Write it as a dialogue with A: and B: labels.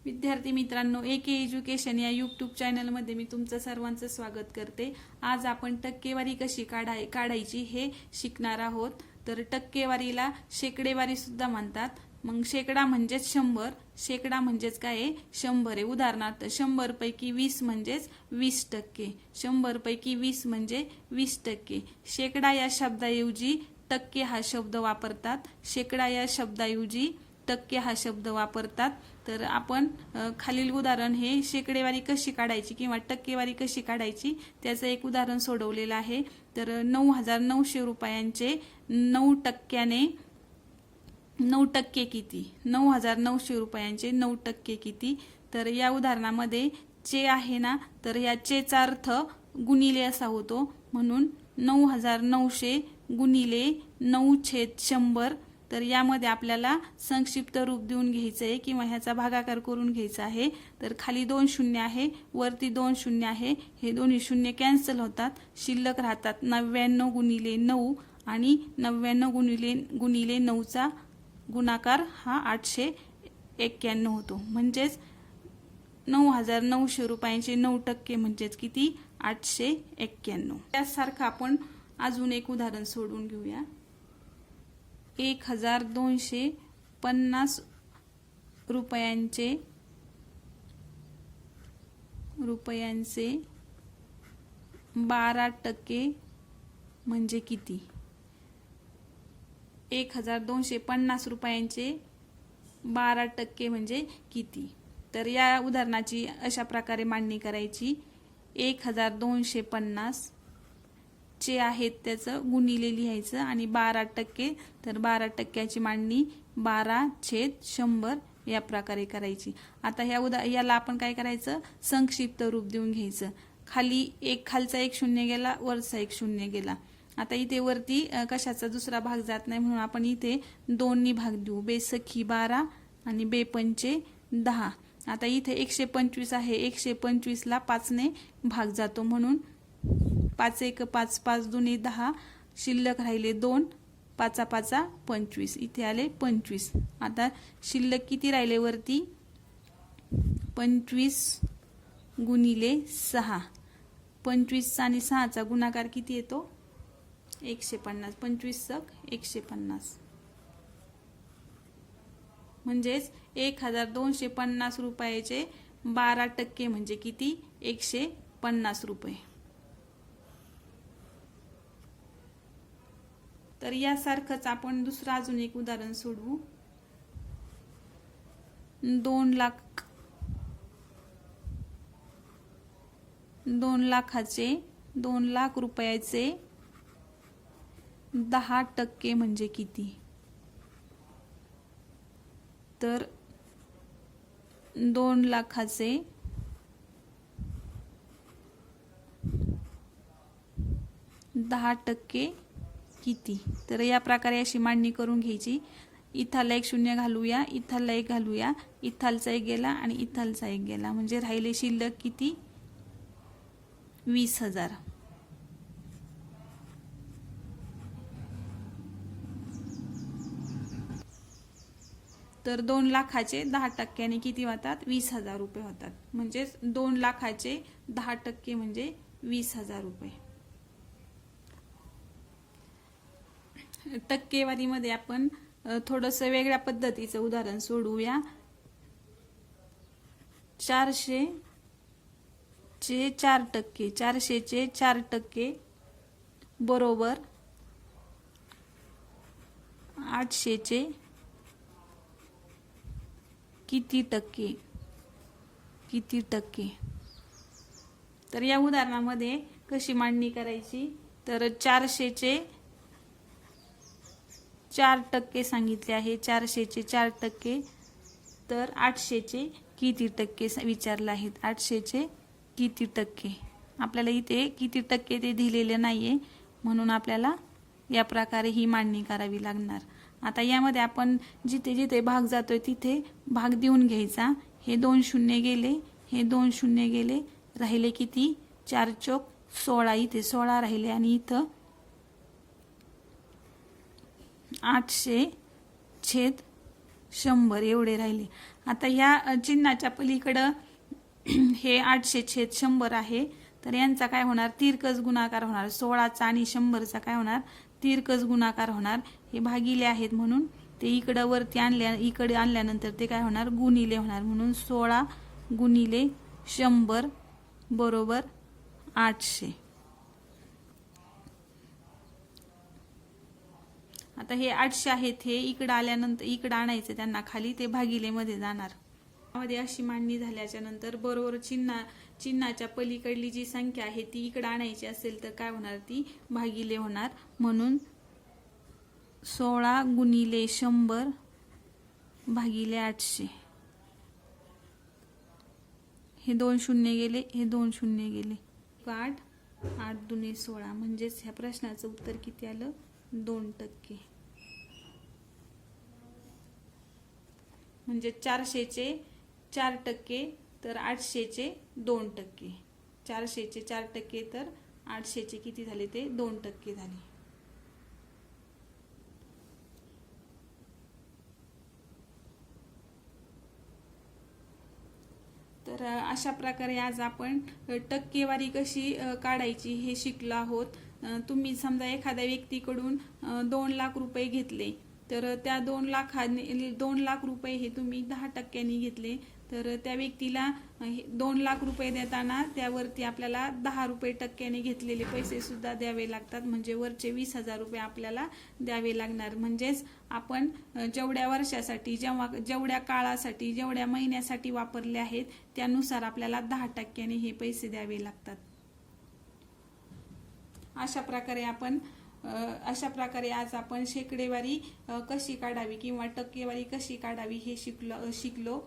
A: विद्यार्थी मित्रांनो, एके एज्युकेशन या यूट्यूब चॅनलमध्ये मी तुमचं सर्वांचं स्वागत करते। आज आपण टक्केवारी कशी काढायची हे शिकणार आहोत। तर टक्केवारीला शेकडेवारी सुद्धा म्हणतात। मग शेकडा म्हणजेच 100, शेकडा म्हणजेच काय आहे 100 आहे। उदाहरणार्थ 100 पैकी 20 म्हणजेच 20%, 100 पैकी 20 म्हणजे 20%। शेकडा या शब्दाऐवजी टक्के हा शब्द वापरतात, शेकडा या शब्दाऐवजी टक्के हा शब्द वापरतात। तर आपण खालील उदाहरण हे शेकडेवारी कशी काढायची किंवा टक्केवारी कशी काढायची त्याचं एक उदाहरण सोडवलेलं आहे। तर 9,900 रुपयांचे 9% किती? 9,900 रुपयांचे 9% किती? तर या उदाहरणामध्ये चे आहे ना, तर या चेचा अर्थ गुणिले असा होतो, म्हणून 9,900 गुणिले 9/100। तर यामध्ये आपल्याला संक्षिप्त रूप देऊन घ्यायचं आहे किंवा ह्याचा भागाकार करून घ्यायचा आहे। तर खाली 2 शून्य आहे, वरती 2 शून्य आहे, हे दोन्ही शून्य कॅन्सल होतात, शिल्लक राहतात 99 गुणिले 9 आणि 99 गुणिले 9चा गुणाकार हा 891 होतो। म्हणजेच 9,900 रुपयांचे 9% म्हणजेच किती? 891। त्यासारखं आपण अजून एक उदाहरण सोडून घेऊया। 1,250 रुपयांचे 12% म्हणजे किती? 1,250 रुपयांचे 12% म्हणजे किती? तर या उदाहरणाची अशा प्रकारे मांडणी करायची। 1,250 चे आहेत त्याचं गुणिले लिहायचं आणि 12%, तर 12%ची मांडणी 12/100 या प्रकारे करायची। आता याला आपण काय करायचं? संक्षिप्त रूप देऊन घ्यायचं। खालचा एक शून्य गेला, वरचा एक शून्य गेला। आता इथे वरती कशाचा दुसरा भाग जात नाही, म्हणून आपण इथे 2 नी भाग देऊ। बेसखी 12 आणि बेपंचे 10। आता इथे 125 आहे, 125 ला 5 ने भाग जातो, म्हणून 5 1 5, 5 2 10, शिल्लक राहिले 2, 5 5 25, इथे आले 25। आता शिल्लक किती राहिले वरती? 25 गुणिले 6, 25 आणि 6चा गुणाकार किती येतो? 150, 25 150। म्हणजेच 1,250 रुपयाचे 12% म्हणजे किती? 150 रुपये। तर यासारखंच आपण दुसरं अजून एक उदाहरण सोडवू। 2 लाख रुपयाचे 10% म्हणजे किती? तर 2 लाखाचे 10% किती? तर या प्रकारे अशी मांडणी करून घ्यायची। इथाला एक शून्य घालूया, इथाला एक घालूया, इथालचा एक गेला आणि इथालचा एक गेला, म्हणजे राहिले शिल्लक किती? 20,000। तर 2 लाखाचे 10%ने किती होतात? 20,000 रुपये होतात। म्हणजेच 2 लाखाचे 10% म्हणजे 20,000 रुपये। टक्केवारीमध्ये आपण थोडंसं वेगळ्या पद्धतीचं उदाहरण सोडवूया। 400 चे 4%, 400 चे 4% बरोबर 800 चे किती टक्के? किती टक्के? तर या उदाहरणामध्ये कशी मांडणी करायची? तर 400 चे 4% सांगितले आहे, 400 चे 4%, तर 800 चे किती टक्के विचारले आहेत? 800 चे किती टक्के? आपल्याला इथे किती टक्के ते दिलेले नाहीये, म्हणून आपल्याला या प्रकारे ही मांडणी करावी लागणार। आता यामध्ये आपण जिथे जिथे भाग जातोय तिथे भाग देऊन घ्यायचा। हे 2 शून्य गेले, हे 2 शून्य गेले, राहिले किती? 4 चौक 16, इथे 16 राहिले आणि इथं 800/16 100 एवढे राहिले. आता ह्या चिन्हाच्या पलीकडं हे 800/100 आहे, तर यांचा काय होणार, तिरकस गुणाकार होणार. 16चा आणि 100चा काय होणार, तिरकस गुणाकार होणार. हे भागिले आहेत म्हणून ते इकडं वरती इकडे आणल्यानंतर ते काय होणार, गुणिले होणार. म्हणून 16 गुणिले 100 बरोबर 800. आता हे 800 आहेत, हे इकडं आल्यानंतर इकडं आणायचं त्यांना खाली, ते भागिले मध्ये जाणार. मध्ये अशी मांडणी झाल्याच्या नंतर बरोबर चिन्हाच्या पलीकडली जी संख्या आहे ती इकडे आणायची असेल तर काय होणार, ती भागिले होणार. म्हणून 16 गुणिले 100 भागिले 800. हे 2 शून्य गेले, हे 2 शून्य गेले. 8 8 दुने 16, म्हणजेच ह्या प्रश्नाचं उत्तर किती आलं, 2%. म्हणजे 400चे 4% तर 800चे 2%. 400चे 4% तर 800चे किती झाले, ते 2% झाले. तर अशा प्रकारे आज आपण टक्केवारी कशी काढायची हे शिकलो आहोत. तुम्ही समजा एखाद्या व्यक्तीकडून 2 लाख रुपये घेतले, तर त्या 2 लाख रुपये हे तुम्ही 10% घेतले, तर त्या व्यक्तीला 2 लाख रुपये देताना त्यावरती आपल्याला 10 रुपये टक्क्याने घेतलेले पैसे सुद्धा द्यावे लागतात. म्हणजे वरचे 20,000 रुपये आपल्याला द्यावे लागणार. म्हणजेच आपण जेवढ्या वर्षासाठी, जेवढ्या काळासाठी, जेवढ्या महिन्यासाठी वापरले आहेत त्यानुसार आपल्याला 10% हे पैसे द्यावे लागतात. अशा प्रकारे आज आपण शेकडेवारी कशी काढावी किंवा टक्केवारी कशी काढावी हे शिकलो.